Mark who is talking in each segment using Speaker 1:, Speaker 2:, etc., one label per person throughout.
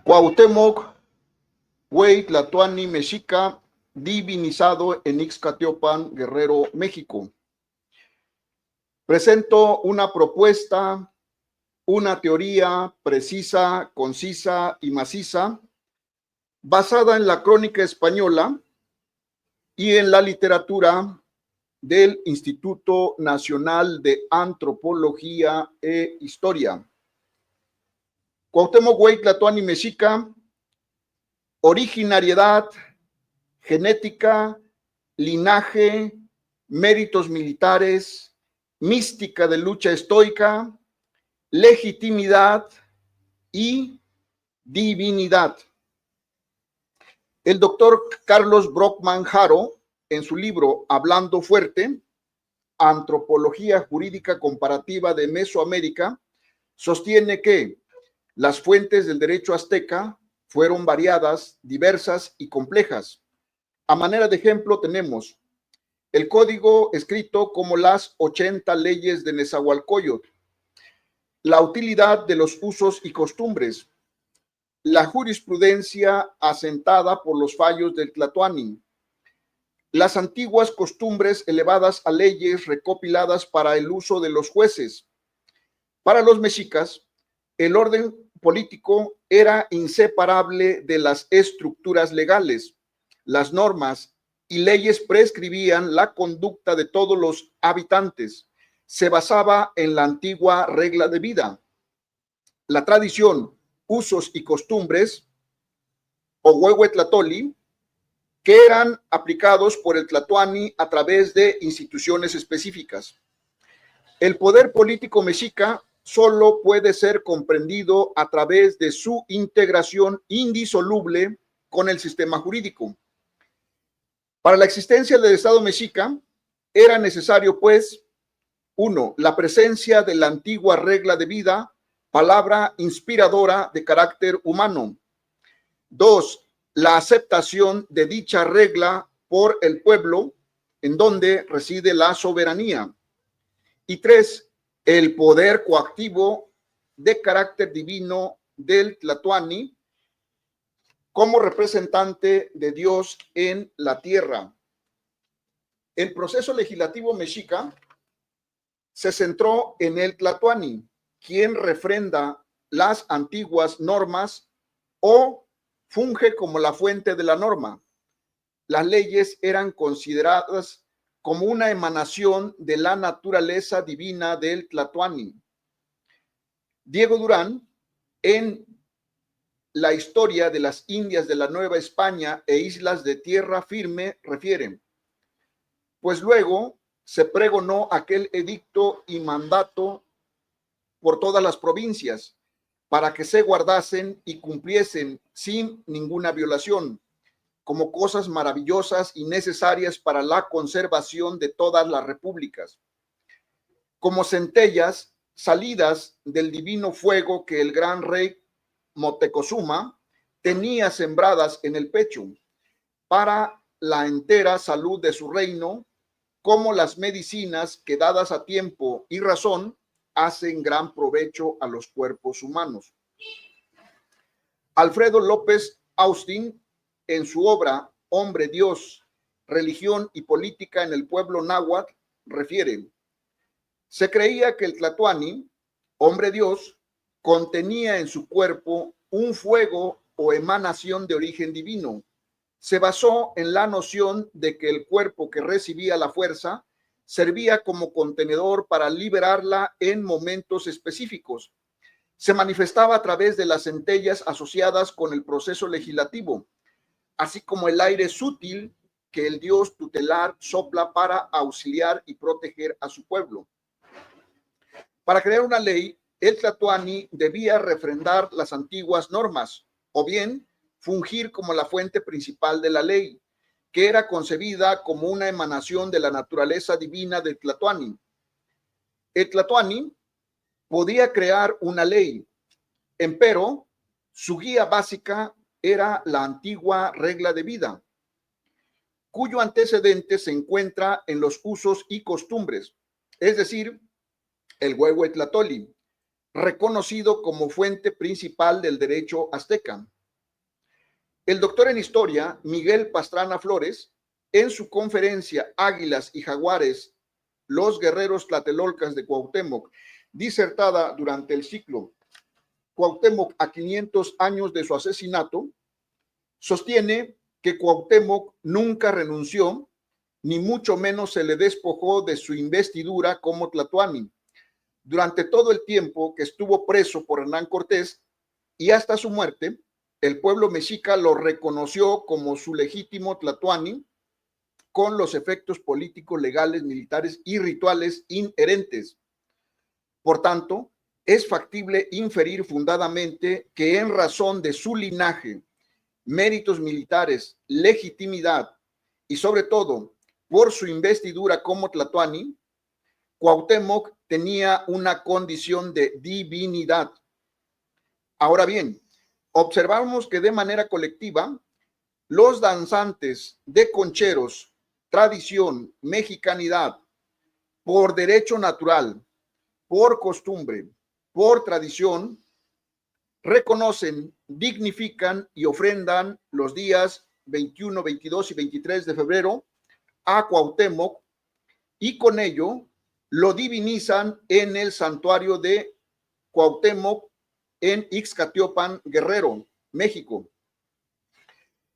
Speaker 1: Cuauhtémoc, Güey Tlatoani Mexica, divinizado en Ixcatiopan, Guerrero, México. Presento una propuesta, una teoría precisa, concisa y maciza, basada en la crónica española y en la literatura del Instituto Nacional de Antropología e Historia. Cuauhtémoc Güey Tlatoani Mexica, originariedad, genética, linaje, méritos militares, mística de lucha estoica, legitimidad y divinidad. El doctor Carlos Brockman Haro, en su libro Hablando Fuerte, Antropología Jurídica Comparativa de Mesoamérica, sostiene que las fuentes del derecho azteca fueron variadas, diversas y complejas. A manera de ejemplo tenemos el código escrito como las 80 leyes de Nezahualcóyotl, la utilidad de los usos y costumbres, la jurisprudencia asentada por los fallos del Tlatoani, las antiguas costumbres elevadas a leyes recopiladas para el uso de los jueces. Para los mexicas, el orden político era inseparable de las estructuras legales. Las normas y leyes prescribían la conducta de todos los habitantes. Se basaba en la antigua regla de vida. La tradición, usos y costumbres, o huehuetlatoli, que eran aplicados por el Tlatoani a través de instituciones específicas. El poder político mexica solo puede ser comprendido a través de su integración indisoluble con el sistema jurídico. Para la existencia del Estado mexica era necesario, pues, 1. La presencia de la antigua regla de vida, palabra inspiradora de carácter humano. 2. La aceptación de dicha regla por el pueblo en donde reside la soberanía. Y 3. El poder coactivo de carácter divino del Tlatoani como representante de Dios en la tierra. El proceso legislativo mexica se centró en el Tlatoani, quien refrenda las antiguas normas o funge como la fuente de la norma. Las leyes eran consideradas como una emanación de la naturaleza divina del Tlatoani. Diego Durán, en La historia de las Indias de la Nueva España e Islas de Tierra Firme, refiere: pues luego se pregonó aquel edicto y mandato por todas las provincias para que se guardasen y cumpliesen sin ninguna violación, como cosas maravillosas y necesarias para la conservación de todas las repúblicas, como centellas salidas del divino fuego que el gran rey Moctezuma tenía sembradas en el pecho, para la entera salud de su reino, como las medicinas que dadas a tiempo y razón hacen gran provecho a los cuerpos humanos. Alfredo López Austin, en su obra Hombre Dios, Religión y Política en el Pueblo Náhuatl, refiere: se creía que el Tlatoani, hombre Dios, contenía en su cuerpo un fuego o emanación de origen divino. Se basó en la noción de que el cuerpo que recibía la fuerza servía como contenedor para liberarla en momentos específicos. Se manifestaba a través de las centellas asociadas con el proceso legislativo, así como el aire sutil que el dios tutelar sopla para auxiliar y proteger a su pueblo. Para crear una ley, el Tlatoani debía refrendar las antiguas normas, o bien fungir como la fuente principal de la ley, que era concebida como una emanación de la naturaleza divina del Tlatoani. El Tlatoani podía crear una ley, empero su guía básica era la antigua regla de vida, cuyo antecedente se encuentra en los usos y costumbres, es decir, el huehuetlatoli, reconocido como fuente principal del derecho azteca. El doctor en historia, Miguel Pastrana Flores, en su conferencia Águilas y Jaguares, los guerreros tlatelolcas de Cuauhtémoc, disertada durante el ciclo Cuauhtémoc a 500 años de su asesinato, sostiene que Cuauhtémoc nunca renunció, ni mucho menos se le despojó de su investidura como tlatoani. Durante todo el tiempo que estuvo preso por Hernán Cortés y hasta su muerte, el pueblo mexica lo reconoció como su legítimo tlatoani, con los efectos políticos, legales, militares y rituales inherentes. Por tanto, es factible inferir fundadamente que en razón de su linaje, méritos militares, legitimidad y sobre todo por su investidura como tlatoani, Cuauhtémoc tenía una condición de divinidad. Ahora bien, observamos que de manera colectiva, los danzantes de concheros, tradición, mexicanidad, por derecho natural, por costumbre, por tradición, reconocen, dignifican y ofrendan los días 21, 22 y 23 de febrero a Cuauhtémoc y con ello lo divinizan en el santuario de Cuauhtémoc en Ixcatiopan, Guerrero, México.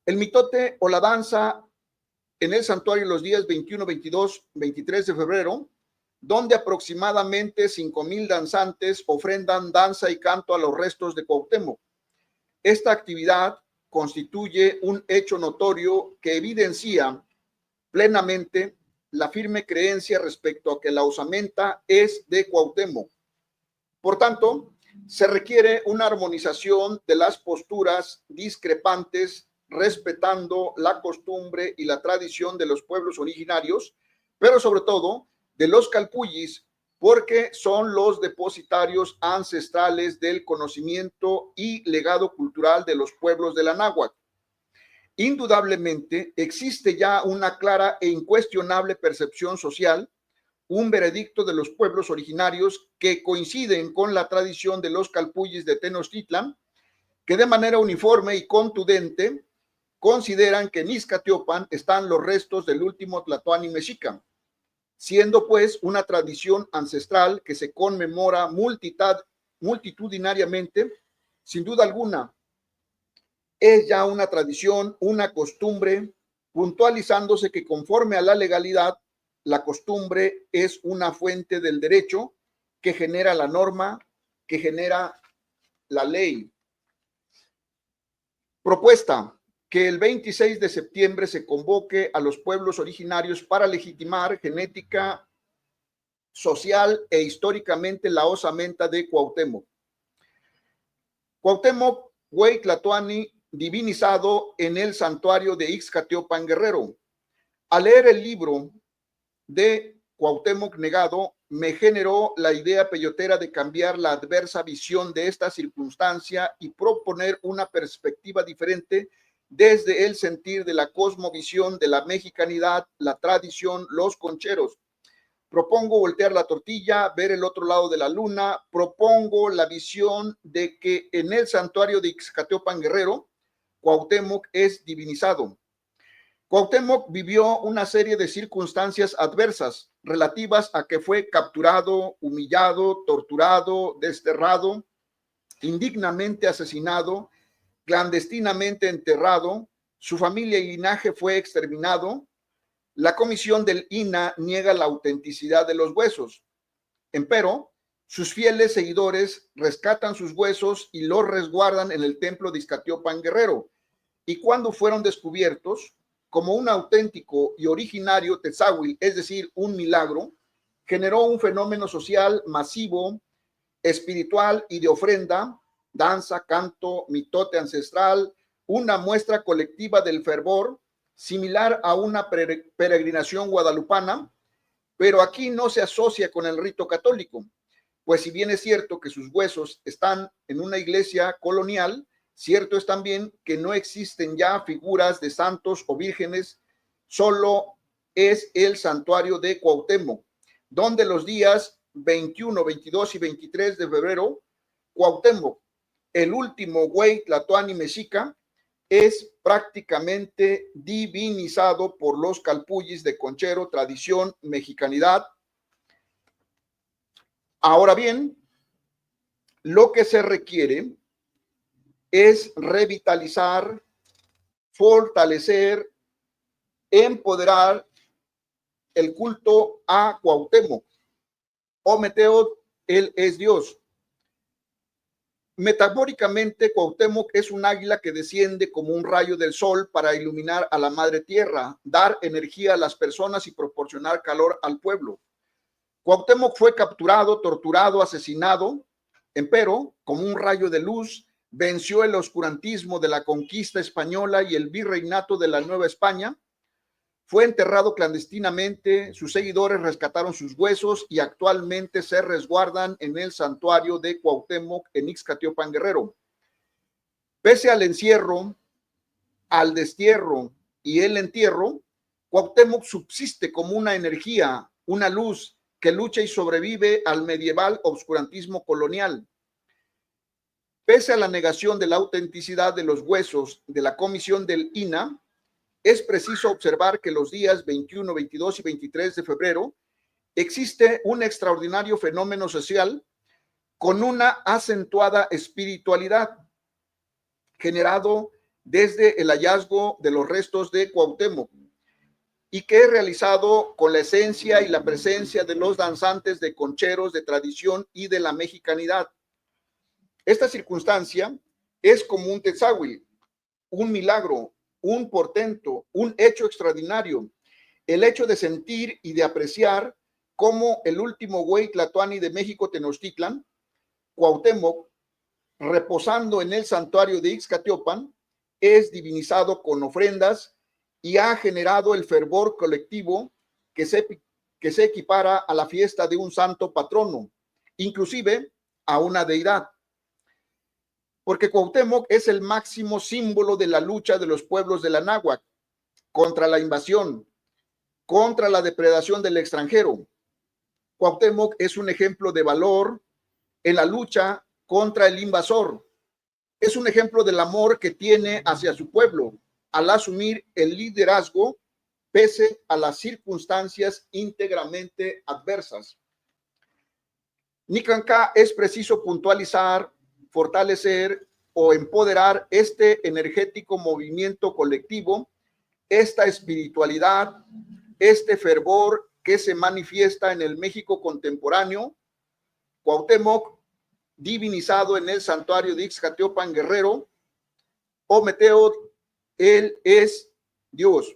Speaker 1: El mitote o la danza en el santuario los días 21, 22, 23 de febrero, donde aproximadamente 5,000 danzantes ofrendan danza y canto a los restos de Cuauhtémoc. Esta actividad constituye un hecho notorio que evidencia plenamente la firme creencia respecto a que la osamenta es de Cuauhtémoc. Por tanto, se requiere una armonización de las posturas discrepantes, respetando la costumbre y la tradición de los pueblos originarios, pero sobre todo de los calpullis, porque son los depositarios ancestrales del conocimiento y legado cultural de los pueblos de la náhuatl. Indudablemente existe ya una clara e incuestionable percepción social, un veredicto de los pueblos originarios que coinciden con la tradición de los calpullis de Tenochtitlan, que de manera uniforme y contundente consideran que en Ixcatiopan están los restos del último tlatoani mexica, siendo pues una tradición ancestral que se conmemora multitudinariamente, sin duda alguna. Es ya una tradición, una costumbre, puntualizándose que conforme a la legalidad, la costumbre es una fuente del derecho que genera la norma, que genera la ley. Propuesta: que el 26 de septiembre se convoque a los pueblos originarios para legitimar genética, social e históricamente la osamenta de Cuauhtémoc. Cuauhtémoc, güey tlatoani, divinizado en el santuario de Ixcatiopan, Guerrero. Al leer el libro de Cuauhtémoc Negado, me generó la idea peyotera de cambiar la adversa visión de esta circunstancia y proponer una perspectiva diferente desde el sentir de la cosmovisión de la mexicanidad, la tradición, los concheros. Propongo voltear la tortilla, ver el otro lado de la luna. Propongo la visión de que en el santuario de Ixcatiopan, Guerrero, Cuauhtémoc es divinizado. Cuauhtémoc vivió una serie de circunstancias adversas relativas a que fue capturado, humillado, torturado, desterrado, indignamente asesinado, clandestinamente enterrado, su familia y linaje fue exterminado. La comisión del INAH niega la autenticidad de los huesos. Empero, sus fieles seguidores rescatan sus huesos y los resguardan en el templo de Ixcatiopan, Guerrero. Y cuando fueron descubiertos como un auténtico y originario Tetzahuil, es decir, un milagro, generó un fenómeno social masivo, espiritual y de ofrenda, danza, canto, mitote ancestral, una muestra colectiva del fervor, similar a una peregrinación guadalupana, pero aquí no se asocia con el rito católico, pues si bien es cierto que sus huesos están en una iglesia colonial, cierto es también que no existen ya figuras de santos o vírgenes, solo es el santuario de Cuauhtémoc, donde los días 21, 22 y 23 de febrero, Cuauhtémoc, el último güey tlatoani mexica, es prácticamente divinizado por los calpullis de Conchero, tradición, mexicanidad. Ahora bien, lo que se requiere es revitalizar, fortalecer, empoderar el culto a Cuauhtémoc. Ometeotl, él es Dios. Metafóricamente, Cuauhtémoc es un águila que desciende como un rayo del sol para iluminar a la madre tierra, dar energía a las personas y proporcionar calor al pueblo. Cuauhtémoc fue capturado, torturado, asesinado, empero, como un rayo de luz, venció el oscurantismo de la conquista española y el virreinato de la Nueva España. Fue enterrado clandestinamente, sus seguidores rescataron sus huesos y actualmente se resguardan en el santuario de Cuauhtémoc en Ixcatiopan, Guerrero. Pese al encierro, al destierro y el entierro, Cuauhtémoc subsiste como una energía, una luz que lucha y sobrevive al medieval obscurantismo colonial. Pese a la negación de la autenticidad de los huesos de la comisión del INAH, es preciso observar que los días 21, 22 y 23 de febrero existe un extraordinario fenómeno social con una acentuada espiritualidad generado desde el hallazgo de los restos de Cuauhtémoc y que es realizado con la esencia y la presencia de los danzantes de concheros de tradición y de la mexicanidad. Esta circunstancia es como un tetzahuil, un milagro, un portento, un hecho extraordinario, el hecho de sentir y de apreciar cómo el último güey tlatoani de México, Tenochtitlan, Cuauhtémoc, reposando en el santuario de Ixcatiopan, es divinizado con ofrendas y ha generado el fervor colectivo que se equipara a la fiesta de un santo patrono, inclusive a una deidad. Porque Cuauhtémoc es el máximo símbolo de la lucha de los pueblos de la náhuatl contra la invasión, contra la depredación del extranjero. Cuauhtémoc es un ejemplo de valor en la lucha contra el invasor. Es un ejemplo del amor que tiene hacia su pueblo al asumir el liderazgo pese a las circunstancias íntegramente adversas. Nicanca es preciso puntualizar, fortalecer o empoderar este energético movimiento colectivo, esta espiritualidad, este fervor que se manifiesta en el México contemporáneo. Cuauhtémoc, divinizado en el santuario de Ixcatiopan, Guerrero. Ometeotl, él es Dios.